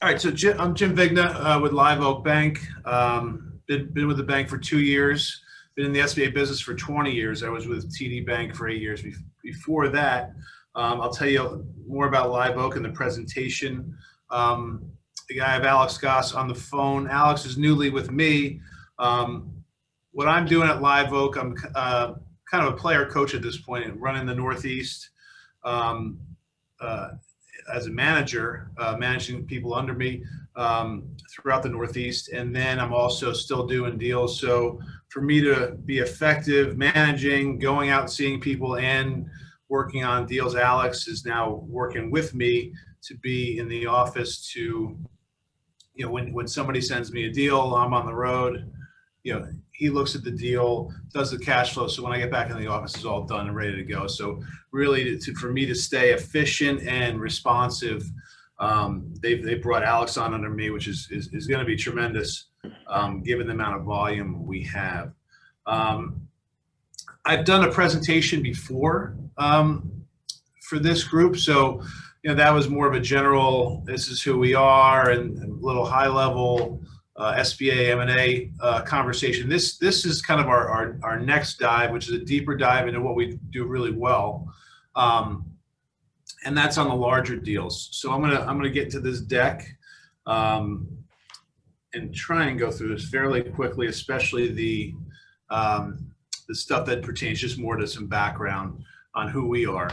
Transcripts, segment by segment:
All right, so I'm Jim Vigna with Live Oak Bank. Been with the bank for 2 years. Been in the SBA business for 20 years. I was with TD Bank for 8 years. Before that, I'll tell you more about Live Oak and the presentation. I have Alex Goss on the phone. Alex is newly with me. What I'm doing at Live Oak, I'm kind of a player coach at this point, running the Northeast. As a manager, managing people under me throughout the Northeast. And then I'm also still doing deals. So for me to be effective managing, going out, seeing people and working on deals, Alex is now working with me to be in the office to, when somebody sends me a deal, I'm on the road, he looks at the deal, does the cash flow. So when I get back in the office, it's all done and ready to go. So really, for me to stay efficient and responsive, they brought Alex on under me, which is going to be tremendous, given the amount of volume we have. I've done a presentation before for this group, so that was more of a general. This is who we are, and a little high level. SBA M&A conversation. This is kind of our next dive, which is a deeper dive into what we do really well, and that's on the larger deals. So I'm gonna get to this deck and try and go through this fairly quickly, especially the stuff that pertains just more to some background on who we are.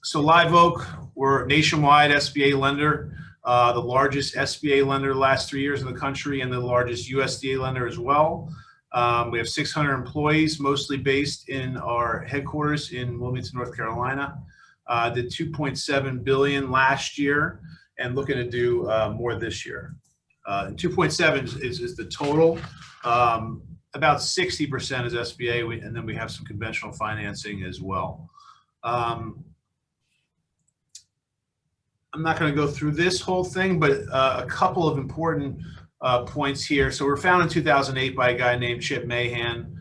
So Live Oak, we're a nationwide SBA lender. The largest SBA lender the last 3 years in the country, and the largest USDA lender as well. We have 600 employees, mostly based in our headquarters in Wilmington, North Carolina. Did $2.7 billion last year, and looking to do more this year. 2.7 is the total. About 60% is SBA, and then we have some conventional financing as well. I'm not going to go through this whole thing, but a couple of important points here. So we're founded in 2008 by a guy named Chip Mahan.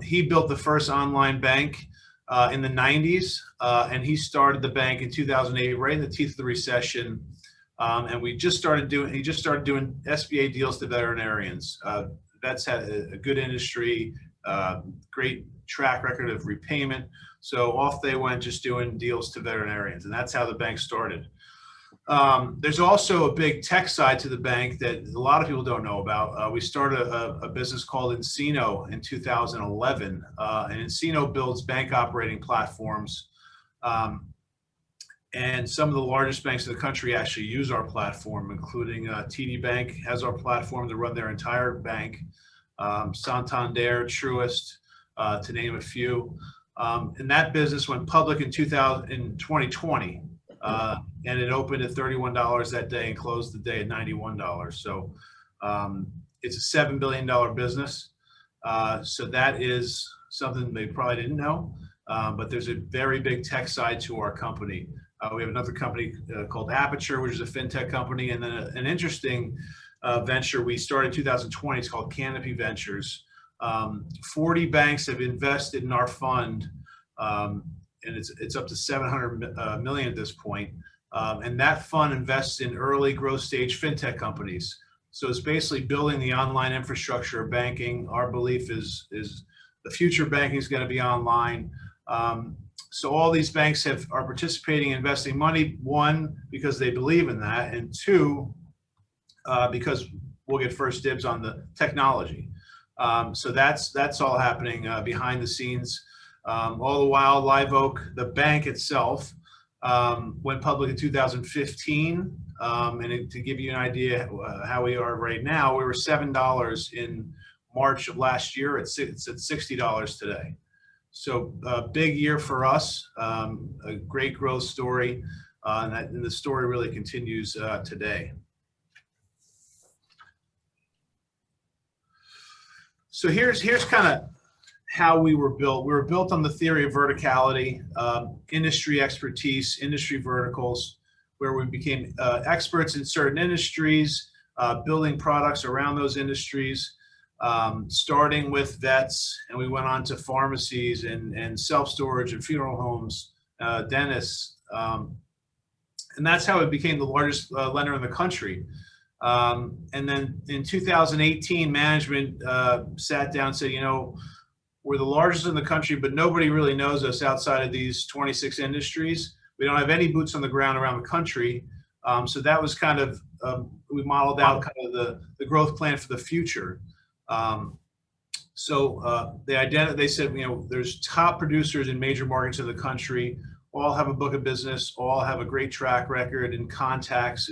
He built the first online bank in the 90s, and he started the bank in 2008, right in the teeth of the recession. And he just started doing SBA deals to veterinarians. Vets had a good industry, great track record of repayment. So off they went, just doing deals to veterinarians, and that's how the bank started. There's also a big tech side to the bank that a lot of people don't know about. We started a business called Encino in 2011, and Encino builds bank operating platforms. And some of the largest banks in the country actually use our platform, including TD Bank has our platform to run their entire bank, Santander, Truist, to name a few. And that business went public in 2020, and it opened at $31 that day and closed the day at $91. So it's a $7 billion business. So that is something they probably didn't know, but there's a very big tech side to our company. We have another company called Aperture, which is a fintech company, and then an interesting venture we started in 2020. It's called Canopy Ventures. 40 banks have invested in our fund, and it's up to 700 million at this point. And that fund invests in early growth stage fintech companies. So it's basically building the online infrastructure of banking. Our belief is the future of banking is going to be online. So all these banks are participating, investing money, one, because they believe in that, and two, because we'll get first dibs on the technology. So that's all happening behind the scenes. All the while, Live Oak, the bank itself, went public in 2015. And to give you an idea how we are right now, we were $7 in March of last year. It's at $60 today. So a big year for us, a great growth story, and the story really continues today. So here's kind of how we were built. We were built on the theory of verticality, industry expertise, industry verticals, where we became experts in certain industries, building products around those industries, starting with vets, and we went on to pharmacies and self-storage and funeral homes, dentists, And that's how it became the largest lender in the country. And then in 2018, management sat down and said, you know, we're the largest in the country, but nobody really knows us outside of these 26 industries. We don't have any boots on the ground around the country. So that was kind of, we modeled out kind of the growth plan for the future. They said, you know, there's top producers in major markets in the country, all have a book of business, all have a great track record and contacts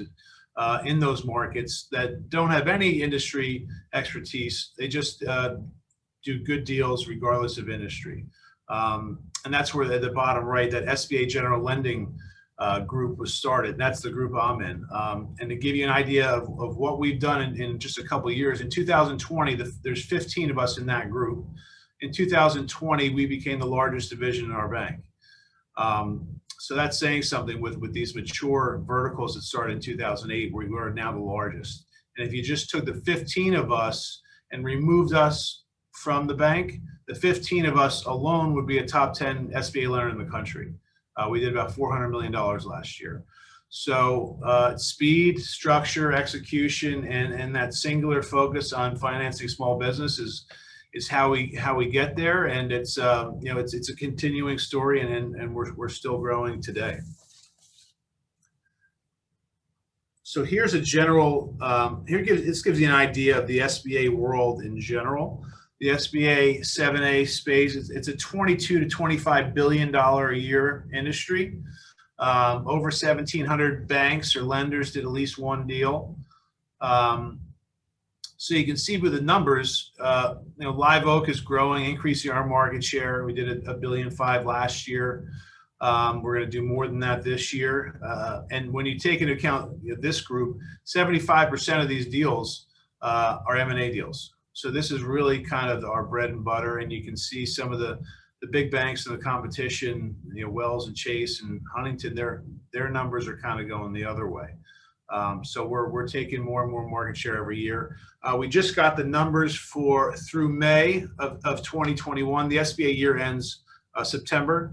in those markets that don't have any industry expertise. They just do good deals regardless of industry. And that's where at the bottom right, that SBA general lending group was started. That's the group I'm in. And to give you an idea of what we've done in just a couple of years, in 2020, there's 15 of us in that group. In 2020, we became the largest division in our bank. So that's saying something with these mature verticals that started in 2008, where we are now the largest. And if you just took the 15 of us and removed us from the bank, the 15 of us alone would be a top 10 SBA lender in the country. We did about $400 million last year. So speed, structure, execution, and that singular focus on financing small business is how we get there. And it's you know, it's a continuing story, and we're still growing today. So here's a general, this gives you an idea of the SBA world in general. The SBA 7A space, it's a $22 to $25 billion a year industry. Over 1,700 banks or lenders did at least one deal. So you can see with the numbers, you know, Live Oak is growing, increasing our market share. We did $1.5 billion last year. We're going to do more than that this year. And when you take into account this group, 75% of these deals are M&A deals. So this is really kind of our bread and butter, and you can see some of the big banks in the competition, you know, Wells and Chase and Huntington, their numbers are kind of going the other way. So we're taking more and more market share every year. We just got the numbers through May of 2021. The SBA year ends September.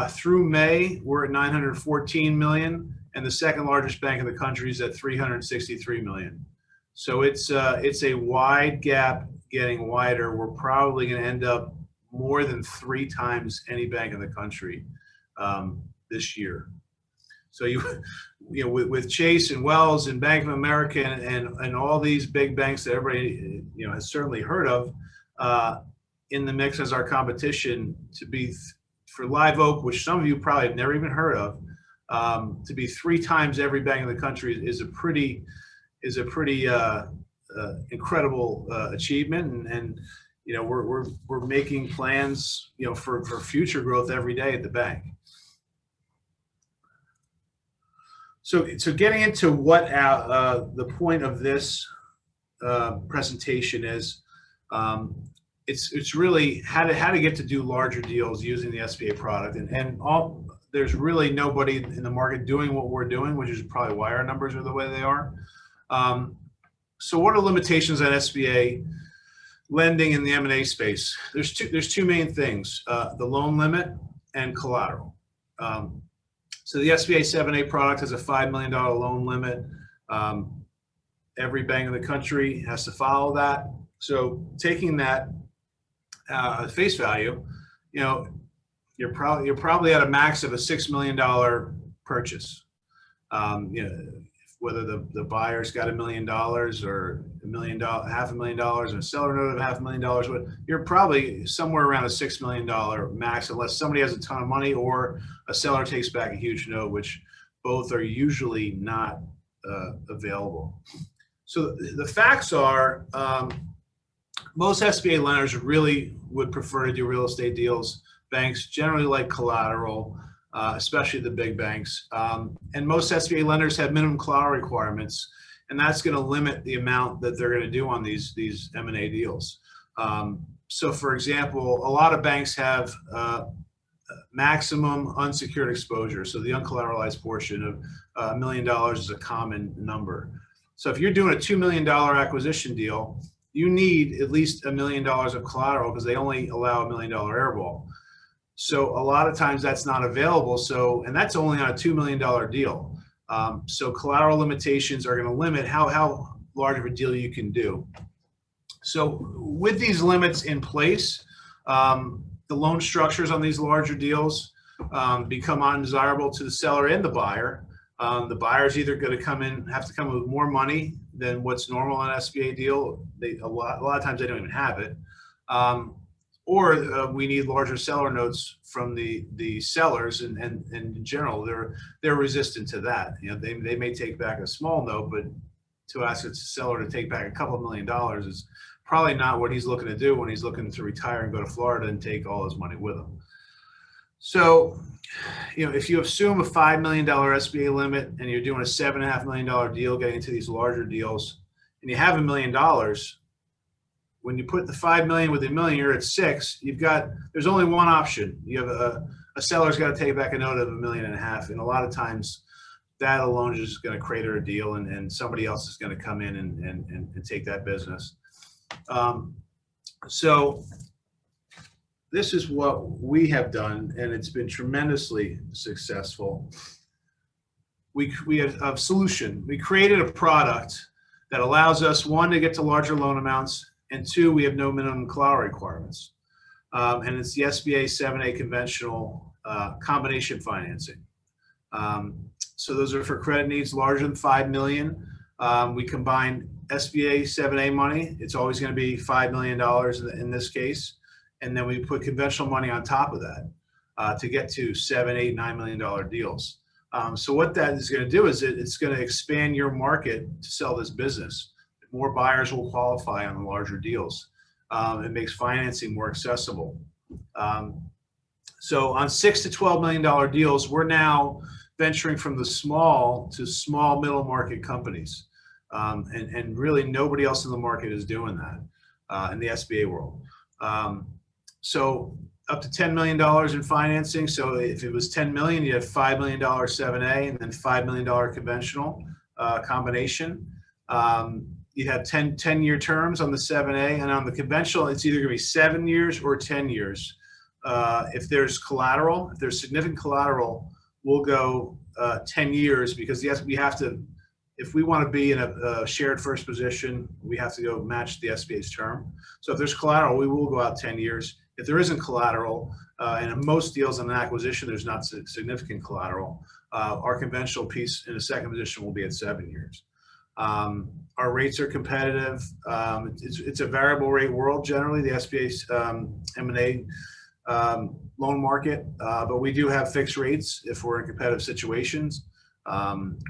Through May, we're at 914 million, and the second largest bank in the country is at 363 million. So it's a wide gap getting wider. We're probably going to end up more than 3 times any bank in the country this year. So you know, with Chase and Wells and Bank of America and all these big banks that everybody, you know, has certainly heard of in the mix as our competition, to be for Live Oak, which some of you probably have never even heard of, to be 3 times every bank in the country is a pretty incredible achievement, and you know, we're making plans, you know, for future growth every day at the bank. So getting into what the point of this presentation is, it's really how to get to do larger deals using the SBA product, and there's really nobody in the market doing what we're doing, which is probably why our numbers are the way they are. So what are limitations on SBA lending in the M&A space? There's two main things, the loan limit and collateral. So the SBA 7A product has a $5 million loan limit. Every bank in the country has to follow that. So taking that face value, you know, you're probably at a max of a $6 million purchase. You know, whether the buyer's got $1 million or $1 million, $500,000, and a seller note of $500,000, you're probably somewhere around a $6 million max, unless somebody has a ton of money or a seller takes back a huge note, which both are usually not available. So the facts are, most SBA lenders really would prefer to do real estate deals. Banks generally like collateral, especially the big banks. And most SBA lenders have minimum collateral requirements, and that's going to limit the amount that they're going to do on these M&A deals. So for example, a lot of banks have maximum unsecured exposure. So the uncollateralized portion of $1 million is a common number. So if you're doing a $2 million acquisition deal, you need at least $1 million of collateral, because they only allow $1 million airball. So a lot of times that's not available. So, and that's only on a $2 million deal. So collateral limitations are going to limit how large of a deal you can do. So with these limits in place, the loan structures on these larger deals become undesirable to the seller and the buyer. The buyer is either going to have to come in with more money than what's normal in an SBA deal. A lot of times they don't even have it. Or we need larger seller notes from the sellers, and in general, they're resistant to that. You know, they may take back a small note, but to ask a seller to take back a couple of $1 million is probably not what he's looking to do when he's looking to retire and go to Florida and take all his money with him. So, you know, if you assume a $5 million SBA limit and you're doing a $7.5 million deal, getting into these larger deals, and you have $1 million, when you put the 5 million with $1 million, you're at 6. There's only one option. You have a seller's got to take back a note of $1.5 million, and a lot of times that alone is just going to crater a deal, and somebody else is going to come in and take that business. So this is what we have done, and it's been tremendously successful. We have a solution. We created a product that allows us, one, to get to larger loan amounts, and two, we have no minimum collateral requirements. And it's the SBA 7A conventional combination financing. So those are for credit needs larger than 5 million. We combine SBA 7A money. It's always going to be $5 million in this case. And then we put conventional money on top of that to get to $7, $8, $9 million deals. So what that is going to do is it's going to expand your market to sell this business. More buyers will qualify on the larger deals. It makes financing more accessible. So on $6 to $12 million deals, we're now venturing from the small to small middle market companies. And really nobody else in the market is doing that in the SBA world. So up to $10 million in financing. So if it was $10 million, you have $5 million 7A and then $5 million conventional combination. You have 10-year terms on the 7A, and on the conventional, it's either going to be 7 years or 10 years. If there's collateral, if there's significant collateral, we'll go 10 years because yes, we have to, if we want to be in a shared first position, we have to go match the SBA's term. So if there's collateral, we will go out 10 years. If there isn't collateral, and in most deals on an acquisition, there's not significant collateral, our conventional piece in a second position will be at 7 years. Our rates are competitive. It's a variable rate world generally, the SBA's Eminae loan market, but we do have fixed rates if we're in competitive situations.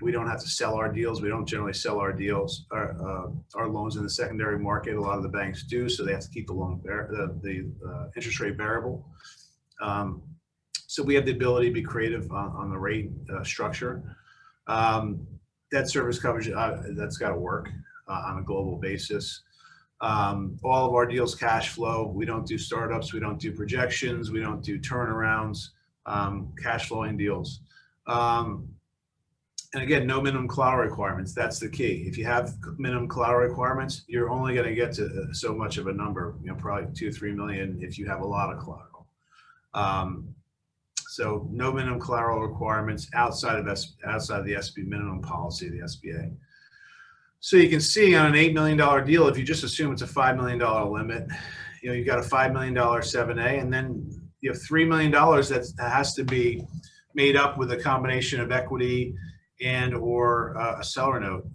We don't have to sell our deals. We don't generally sell our deals, our loans in the secondary market. A lot of the banks do, so they have to keep the loan the interest rate variable. So we have the ability to be creative on the rate structure. Debt service coverage, that's got to work on a global basis. All of our deals cash flow. We don't do startups. We don't do projections. We don't do turnarounds. Cash flowing deals. And again, no minimum collateral requirements. That's the key. If you have minimum collateral requirements, you're only going to get to so much of a number. You know, probably 2 or 3 million if you have a lot of collateral. So no minimum collateral requirements outside of the SB minimum policy of the SBA. So you can see on an $8 million deal, if you just assume it's a $5 million limit, you know, you've got a $5 million 7A, and then you have $3 million that has to be made up with a combination of equity and or a seller note.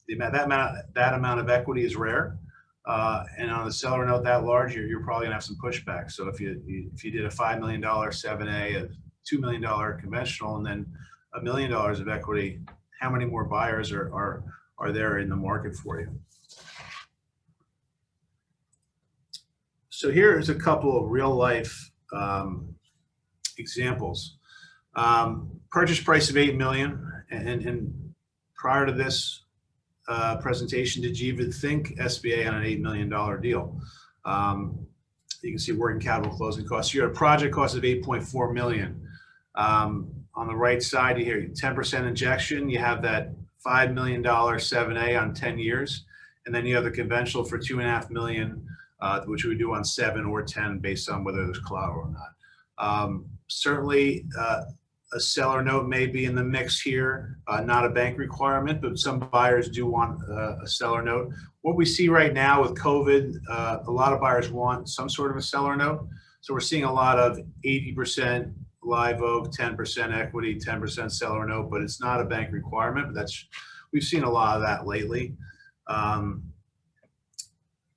That amount of equity is rare. And on a seller note that large, you're probably gonna have some pushback. So if you did a $5 million 7A, a $2 million conventional, and then $1 million of equity, how many more buyers are there in the market for you? So here's a couple of real life examples. Purchase price of $8 million, and prior to this presentation, did you even think SBA on an $8 million deal? You can see working capital closing costs. You had a project cost of $8.4 million. On the right side, you hear 10% injection. You have that $5 million 7A on 10 years, and then you have the conventional for $2.5 million, which we do on 7 or 10 based on whether there's collateral or not. Certainly, a seller note may be in the mix here, not a bank requirement, but some buyers do want a seller note. What we see right now with COVID, a lot of buyers want some sort of a seller note. So we're seeing a lot of 80% live oak, 10% equity, 10% seller note, but it's not a bank requirement. But we've seen a lot of that lately.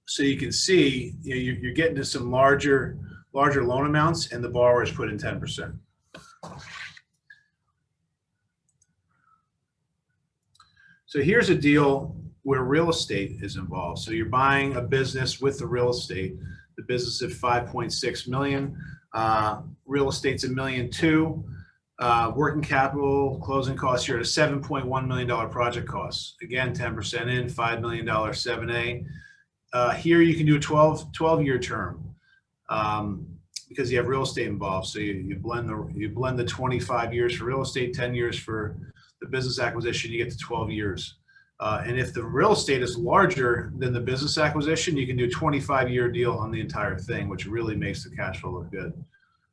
So you can see, you know, you're getting to some larger loan amounts, and the borrowers put in 10%. So here's a deal where real estate is involved. So you're buying a business with the real estate. The business is at 5.6 million. Real estate's $1.2 million. Working capital, closing costs, you're at a $7.1 million project cost. Again, 10% in, $5 million 7A. Here you can do a 12-year term because you have real estate involved. So you blend the 25 years for real estate, 10 years for the business acquisition, you get to 12 years. And if the real estate is larger than the business acquisition, you can do a 25-year deal on the entire thing, which really makes the cash flow look good.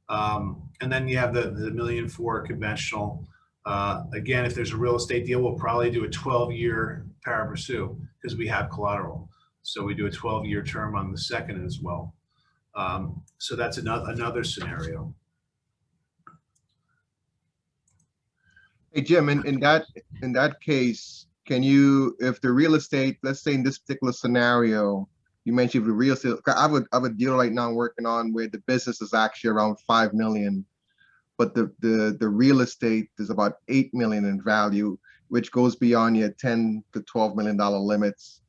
And then you have the $1.4 million conventional. Again, if there's a real estate deal, we'll probably do a 12-year pari passu because we have collateral. So we do a 12-year term on the second as well. So that's another scenario. Hey, Jim, in that case, can you, if the real estate, let's say in this particular scenario, you mentioned the real estate, I have a deal right now I'm working on where the business is actually around 5 million, but the real estate is about 8 million in value, which goes beyond your 10 to 12 million dollar limits.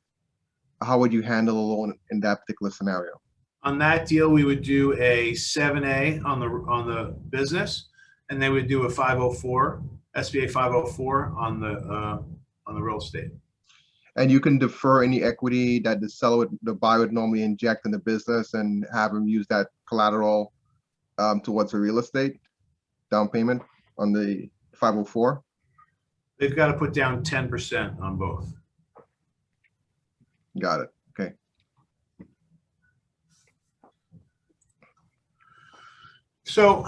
How would you handle a loan in that particular scenario? On that deal, we would do a 7A on the business, and they would do a 504. SBA 504 on the real estate. And you can defer any equity that the buyer would normally inject in the business and have them use that collateral towards the real estate down payment on the 504. They've got to put down 10% on both. Got it. Okay. So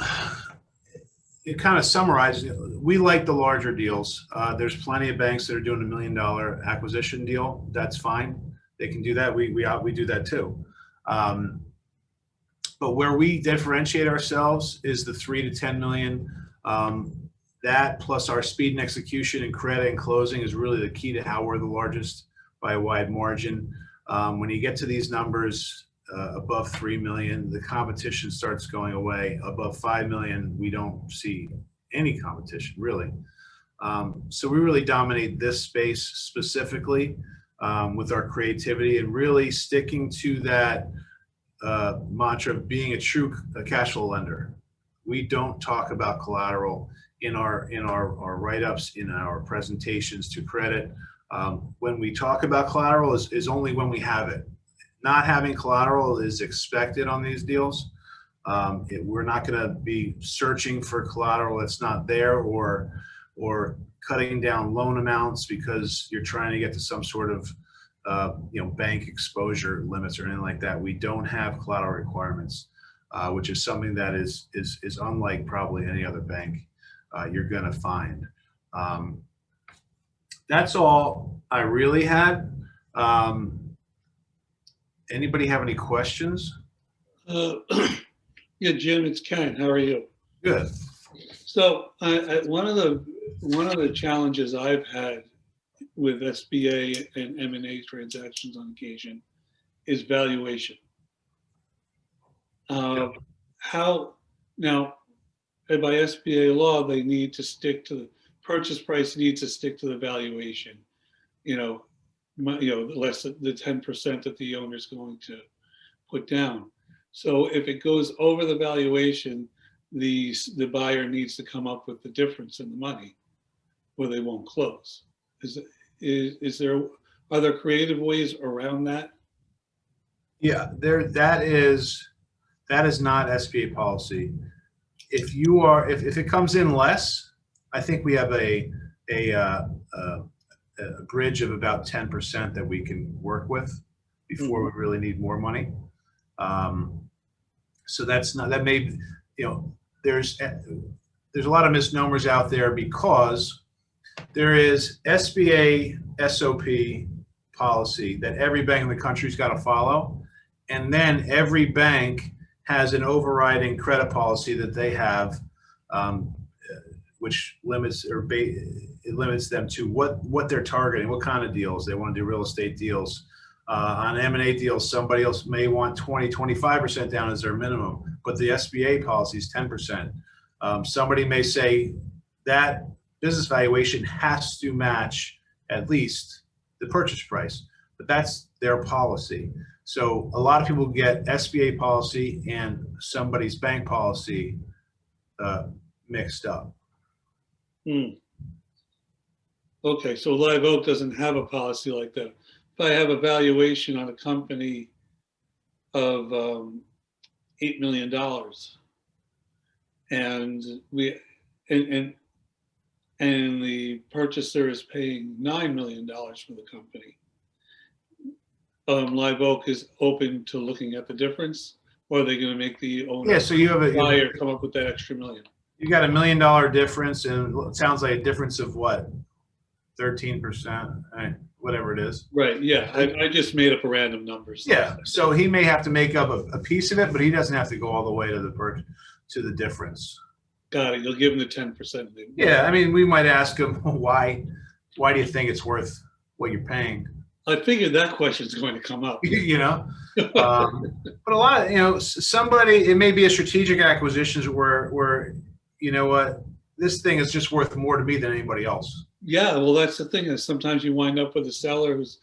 it kind of summarizes, we like the larger deals. There's plenty of banks that are doing $1 million acquisition deal. That's fine. They can do that. We do that too. But where we differentiate ourselves is the 3 to 10 million. That plus our speed and execution and credit and closing is really the key to how we're the largest by a wide margin. When you get to these numbers, above 3 million, the competition starts going away. Above 5 million, we don't see any competition, really. So we really dominate this space specifically with our creativity and really sticking to that mantra of being a true cash flow lender. We don't talk about collateral in our write-ups, in our presentations to credit. When we talk about collateral is only when we have it. Not having collateral is expected on these deals. We're not going to be searching for collateral that's not there or cutting down loan amounts because you're trying to get to some sort of bank exposure limits or anything like that. We don't have collateral requirements, which is something that is unlike probably any other bank you're going to find. That's all I really had. Anybody have any questions? Yeah, Jim, it's Ken. How are you? Good. So one of the challenges I've had with SBA and M&A transactions on occasion is valuation. How now, by SBA law, they need to stick to the purchase price needs to stick to the valuation. Less than the 10% that the owner is going to put down. So if it goes over the valuation, the buyer needs to come up with the difference in the money, or they won't close. Are there creative ways around that? Yeah, that is not SBA policy. If it comes in less, I think we have a bridge of about 10% that we can work with before we really need more money. So that's not, that may, there's there's a lot of misnomers out there because there is SBA SOP policy that every bank in the country's got to follow. And then every bank has an overriding credit policy that they have, which limits it limits them to what they're targeting, what kind of deals they want to do, real estate deals. On M&A deals, somebody else may want 25% down as their minimum, but the SBA policy is 10%. Somebody may say that business valuation has to match at least the purchase price, but that's their policy. So a lot of people get SBA policy and somebody's bank policy mixed up. Okay, so Live Oak doesn't have a policy like that. If I have a valuation on a company of $8 million, and the purchaser is paying $9 million for the company, Live Oak is open to looking at the difference, or are they going to make the owner, So you have buyer come up with that extra million? You got $1 million difference, and it sounds like a difference of what, 13%, whatever it is. Right. Yeah, I just made up a random numbers. Yeah. So he may have to make up a piece of it, but he doesn't have to go all the way to the difference. Got it. You'll give him the 10%. Yeah. I mean, we might ask him why do you think it's worth what you're paying? I figured that question is going to come up. You know, but a lot of, somebody, it may be a strategic acquisitions where, you know what, this thing is just worth more to me than anybody else. Yeah, well, that's the thing, is sometimes you wind up with a seller who's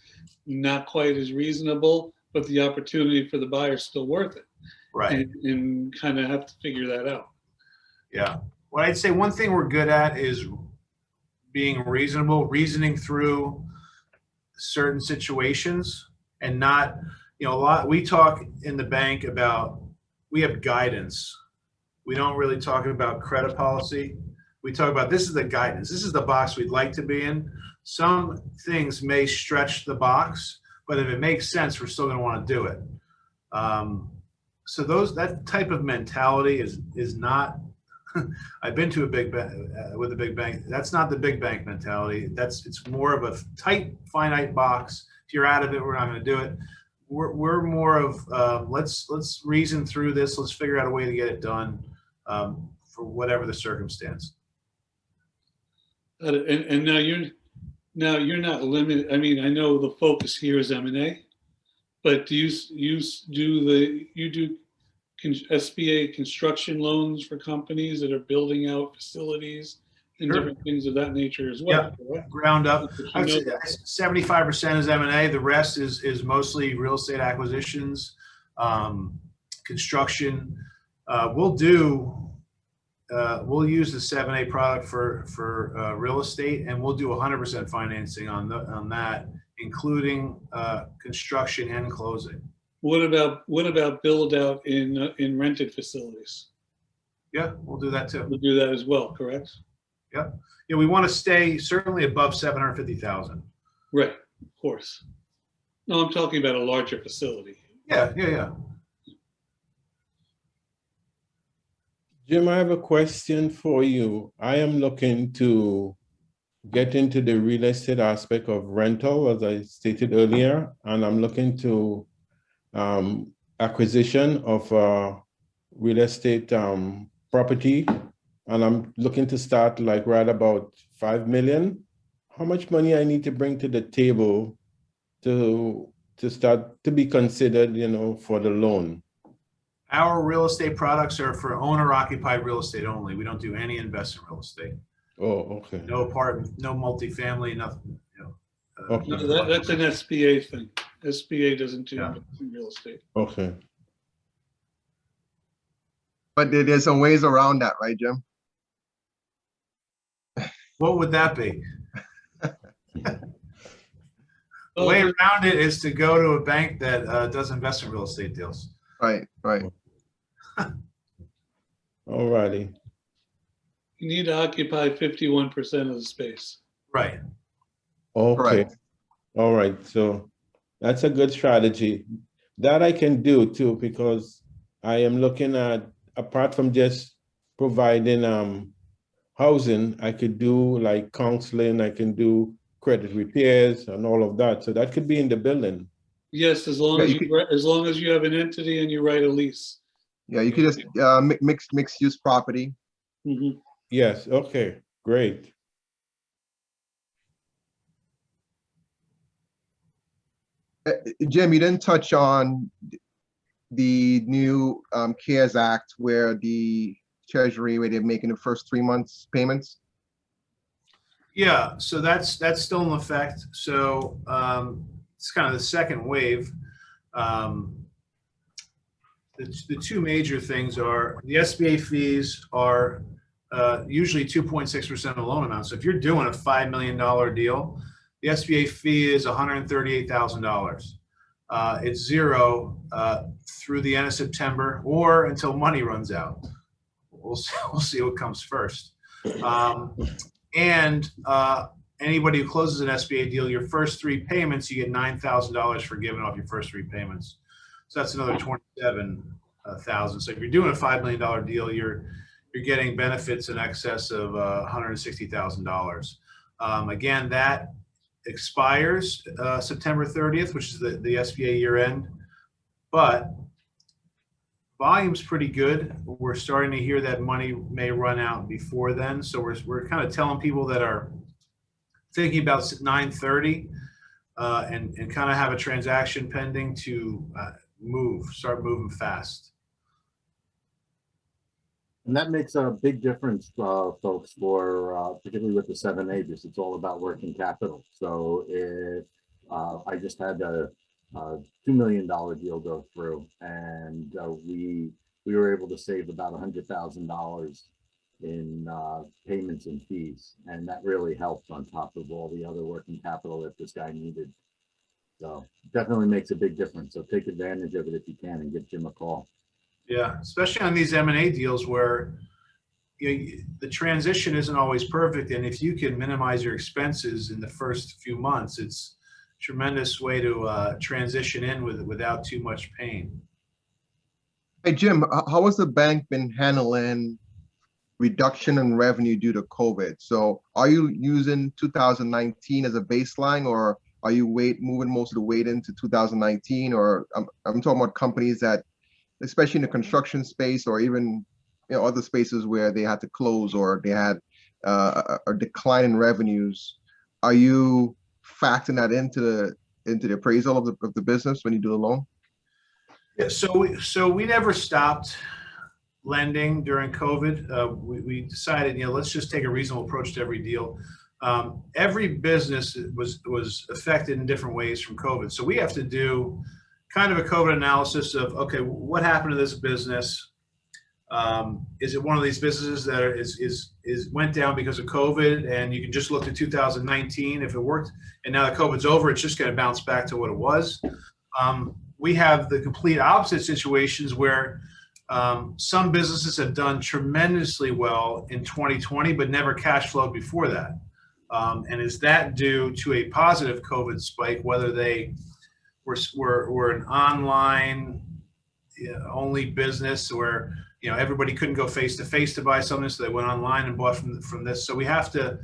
not quite as reasonable, but the opportunity for the buyer is still worth it. Right. And kind of have to figure that out. Yeah. What I'd say, one thing we're good at is being reasonable, reasoning through certain situations, and not, we talk in the bank about, we have guidance. We don't really talk about credit policy. We talk about, this is the guidance. This is the box we'd like to be in. Some things may stretch the box, but if it makes sense, we're still going to want to do it. So that type of mentality is not, I've been to a big bank with a big bank. That's not the big bank mentality. It's more of a tight, finite box. If you're out of it, we're not going to do it. We're more of let's reason through this. Let's figure out a way to get it done for whatever the circumstance. And now you're not limited. I mean, I know the focus here is M&A, but do you do SBA construction loans for companies that are building out facilities and different things of that nature as well? Yeah, ground up. I would say 75% is M&A. The rest is mostly real estate acquisitions, construction. We'll use the 7A product for real estate, and we'll do 100% financing on that, including construction and closing. What about build out in rented facilities? Yeah, we'll do that too. We'll do that as well, correct? Yep. Yeah, we want to stay certainly above 750,000. Right, of course. No, I'm talking about a larger facility. Yeah. Jim, I have a question for you. I am looking to get into the real estate aspect of rental, as I stated earlier, and I'm looking to acquisition of real estate property, and I'm looking to start like right about 5 million. How much money I need to bring to the table to start to be considered, for the loan? Our real estate products are for owner-occupied real estate only. We don't do any investment real estate. Oh, okay. No apartment, no multifamily, nothing. Okay. No, that's an SBA thing. SBA doesn't do real estate. Okay. But there's some ways around that, right, Jim? What would that be? The way around it is to go to a bank that does investment real estate deals. Right. All righty. You need to occupy 51% of the space. Right. Okay. Correct. All right. So that's a good strategy. That I can do too, because I am looking at, apart from just providing housing, I could do like counseling, I can do credit repairs and all of that. So that could be in the building. Yes, as long Yeah, as you could- as long as you have an entity and you write a lease. Yeah, you could just mixed use property. Mhm. Yes, okay, great. Jim, you didn't touch on the new CARES Act where the Treasury, where they're making the first 3 months payments. Yeah, so that's still in effect. So it's kind of the second wave. The two major things are the SBA fees are usually 2.6% of the loan amount. So if you're doing a $5 million deal, the SBA fee is $138,000. It's zero through the end of September or until money runs out. We'll see what comes first. And anybody who closes an SBA deal, your first 3 payments, you get $9,000 for giving off your first 3 payments. So that's another $27,000. So if you're doing a $5 million deal, you're getting benefits in excess of $160,000. Again, that expires September 30th, which is the SBA year end. But volume's pretty good. We're starting to hear that money may run out before then. So we're kind of telling people that are thinking about 9/30 and kind of have a transaction pending to start moving fast. And that makes a big difference, folks, for particularly with the 7A, because it's all about working capital. So if I just had a $2 million deal go through, and we were able to save about $100,000 in payments and fees, and that really helped on top of all the other working capital that this guy needed. So definitely makes a big difference. So take advantage of it if you can, and give Jim a call. Yeah, especially on these M&A deals where the transition isn't always perfect, and if you can minimize your expenses in the first few months, it's a tremendous way to transition in without too much pain. Hey, Jim, how has the bank been handling reduction in revenue due to COVID? So are you using 2019 as a baseline, or are you moving most of the weight into 2019? Or I'm talking about companies that, especially in the construction space, or even other spaces where they had to close or they had a decline in revenues. Are you factoring that into the appraisal of the business when you do a loan? Yeah, so we never stopped lending during COVID. We decided, let's just take a reasonable approach to every deal. Every business was affected in different ways from COVID. So we have to do kind of a COVID analysis of, okay, what happened to this business? Is it one of these businesses that went down because of COVID, and you can just look to 2019 if it worked, and now that COVID's over, it's just going to bounce back to what it was. We have the complete opposite situations where some businesses have done tremendously well in 2020, but never cash flowed before that. And is that due to a positive COVID spike, whether they were an online only business where everybody couldn't go face to face to buy something, so they went online and bought from this. So we have to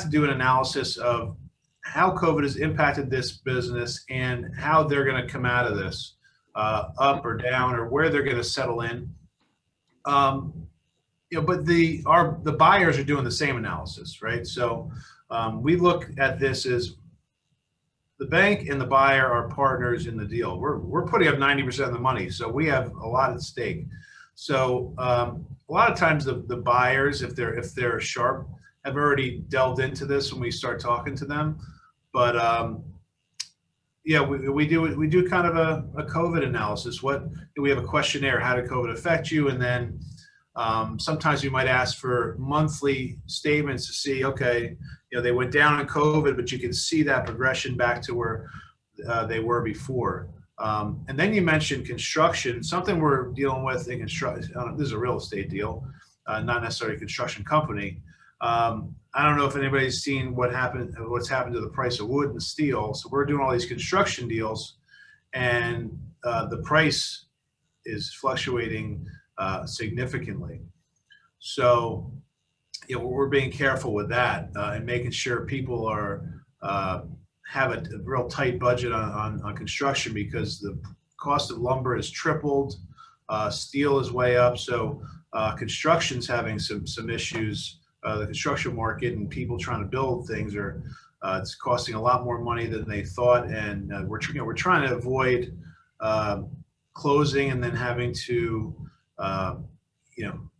do an analysis of how COVID has impacted this business and how they're going to come out of this, up or down, or where they're going to settle in. But the buyers are doing the same analysis, right? So we look at this as the bank and the buyer are partners in the deal. We're putting up 90% of the money, so we have a lot at stake. So a lot of times the buyers, if they're sharp, have already delved into this when we start talking to them. But yeah, we do kind of a COVID analysis. We have a questionnaire. How did COVID affect you? And then sometimes we might ask for monthly statements to see, okay, they went down in COVID, but you can see that progression back to where they were before. And then you mentioned construction, something we're dealing with in construction. This is a real estate deal, not necessarily a construction company. I don't know if anybody's seen what's happened to the price of wood and steel. So we're doing all these construction deals, and the price is fluctuating significantly. So we're being careful with that and making sure people are have a real tight budget on construction, because the cost of lumber has tripled, steel is way up, so construction's having some issues. The construction market and people trying to build things are it's costing a lot more money than they thought, and we're trying to avoid closing and then having to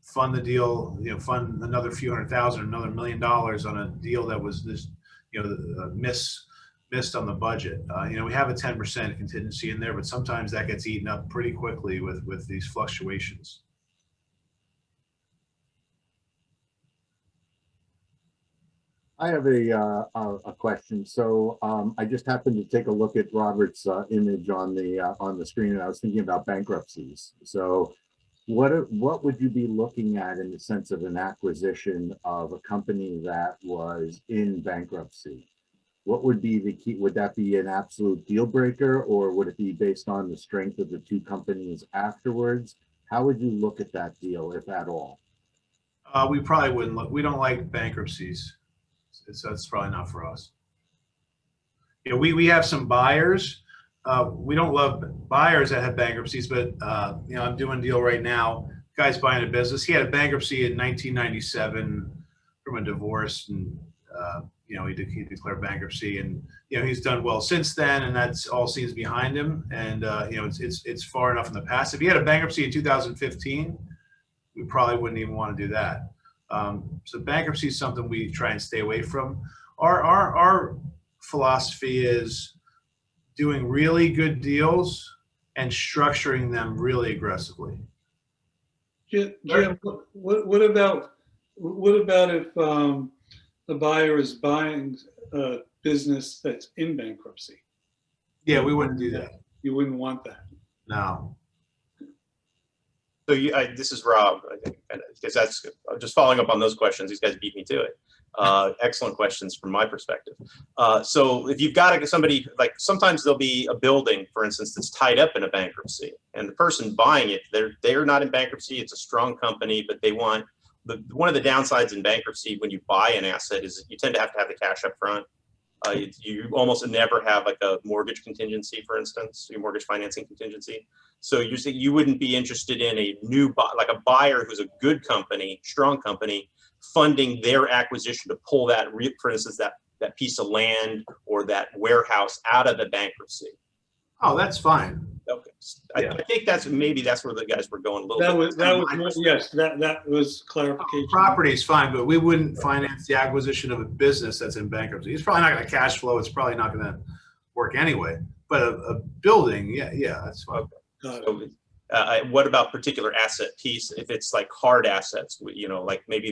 fund the deal, fund another few $100,000, another $1 million on a deal that was this, missed on the budget. We have a 10% contingency in there, but sometimes that gets eaten up pretty quickly with these fluctuations. I have a question. So I just happened to take a look at Robert's image on the screen, and I was thinking about bankruptcies. So what would you be looking at in the sense of an acquisition of a company that was in bankruptcy? What would be the key? Would that be an absolute deal breaker, or would it be based on the strength of the two companies afterwards? How would you look at that deal, if at all? We probably wouldn't look. We don't like bankruptcies, so it's probably not for us. We have some buyers. We don't love buyers that have bankruptcies, but I'm doing a deal right now. Guy's buying a business. He had a bankruptcy in 1997 from a divorce, and he declared bankruptcy, and he's done well since then, and that's all seems behind him. And it's far enough in the past. If he had a bankruptcy in 2015, we probably wouldn't even want to do that. So bankruptcy is something we try and stay away from. Our philosophy is doing really good deals and structuring them really aggressively. Jim, what about if the buyer is buying a business that's in bankruptcy? Yeah, we wouldn't do that. You wouldn't want that. No. So this is Rob, because that's just following up on those questions. These guys beat me to it. Excellent questions from my perspective. So if you've got somebody, like sometimes there'll be a building, for instance, that's tied up in a bankruptcy, and the person buying it, they're not in bankruptcy. It's a strong company, but they want one of the downsides in bankruptcy when you buy an asset is you tend to have the cash up front. You almost never have like a mortgage contingency, for instance, your mortgage financing contingency. So you wouldn't be interested in a new like a buyer who's a good company, strong company, funding their acquisition to pull that, for instance, that piece of land or that warehouse out of the bankruptcy. Oh, that's fine. Okay, Yeah. I think that's where the guys were going a little bit. That was clarification. Property is fine, but we wouldn't finance the acquisition of a business that's in bankruptcy. It's probably not going to cash flow. It's probably not going to work anyway. But a building, yeah, that's fine. Okay. So, what about particular asset piece? If it's like hard assets, like maybe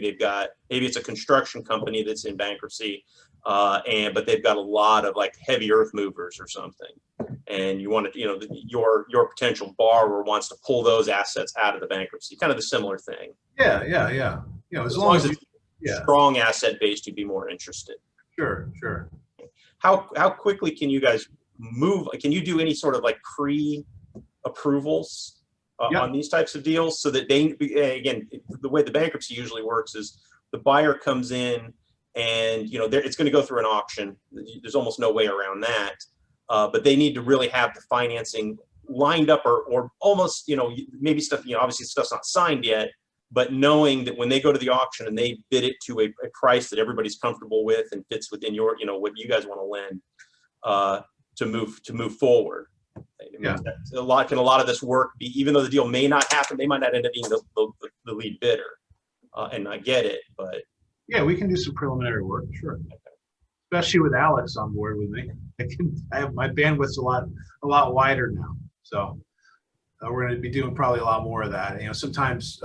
it's a construction company that's in bankruptcy, but they've got a lot of like heavy earth movers or something, and you want to, your potential borrower wants to pull those assets out of the bankruptcy, kind of the similar thing. Yeah. As long as it's strong asset based, you'd be more interested. Sure. How quickly can you guys move? Can you do any sort of like pre-approvals on these types of deals, so that again, the way the bankruptcy usually works is the buyer comes in and it's going to go through an auction. There's almost no way around that, but they need to really have the financing lined up, or almost maybe stuff, obviously stuff's not signed yet, but knowing that when they go to the auction and they bid it to a price that everybody's comfortable with and fits within your what you guys want to lend, to move forward. Yeah. A lot of this work be, even though the deal may not happen, they might not end up being the lead bidder, and I get it, but yeah, we can do some preliminary work, sure. Especially with Alex on board with me. I have my bandwidth's a lot wider now, so we're going to be doing probably a lot more of that. Sometimes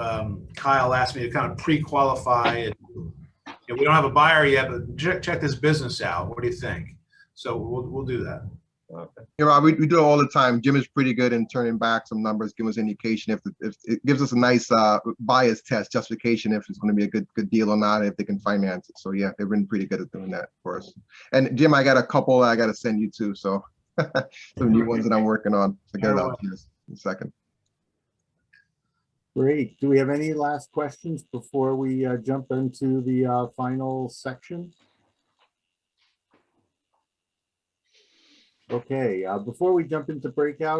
Kyle asked me to kind of pre-qualify, and we don't have a buyer yet, but check this business out. What do you think? So we'll do that. okay. Yeah, Rob, we do it all the time. Jim is pretty good in turning back some numbers, give us indication if it gives us a nice bias test justification if it's going to be a good deal or not, if they can finance it. So yeah, they've been pretty good at doing that for us. And Jim, I got a couple I got to send you too. So some new ones that I'm working on. So get it out to you in a second. Great. Do we have any last questions before we jump into the final section? Okay, before we jump into breakout,